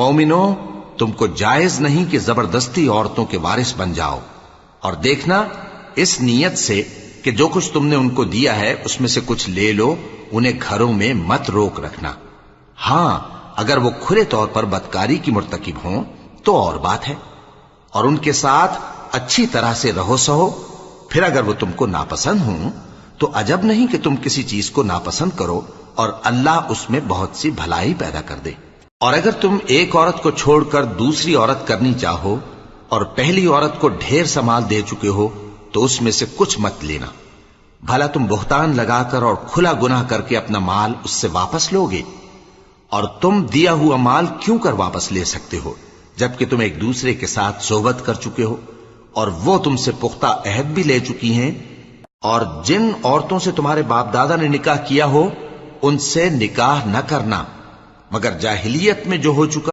مومنو، تم کو جائز نہیں کہ زبردستی عورتوں کے وارث بن جاؤ، اور دیکھنا اس نیت سے کہ جو کچھ تم نے ان کو دیا ہے اس میں سے کچھ لے لو، انہیں گھروں میں مت روک رکھنا۔ ہاں اگر وہ کھلے طور پر بدکاری کی مرتکب ہوں تو اور بات ہے، اور ان کے ساتھ اچھی طرح سے رہو سہو۔ پھر اگر وہ تم کو ناپسند ہوں تو عجب نہیں کہ تم کسی چیز کو ناپسند کرو، اور اللہ اس میں بہت سی بھلائی پیدا کر دے۔ اور اگر تم ایک عورت کو چھوڑ کر دوسری عورت کرنی چاہو اور پہلی عورت کو ڈھیر سا مال دے چکے ہو تو اس میں سے کچھ مت لینا، بھلا تم بہتان لگا کر اور کھلا گناہ کر کے اپنا مال اس سے واپس لو گے؟ اور تم دیا ہوا مال کیوں کر واپس لے سکتے ہو جبکہ تم ایک دوسرے کے ساتھ صحبت کر چکے ہو اور وہ تم سے پختہ عہد بھی لے چکی ہیں؟ اور جن عورتوں سے تمہارے باپ دادا نے نکاح کیا ہو ان سے نکاح نہ کرنا مگر جاہلیت میں جو ہو چکا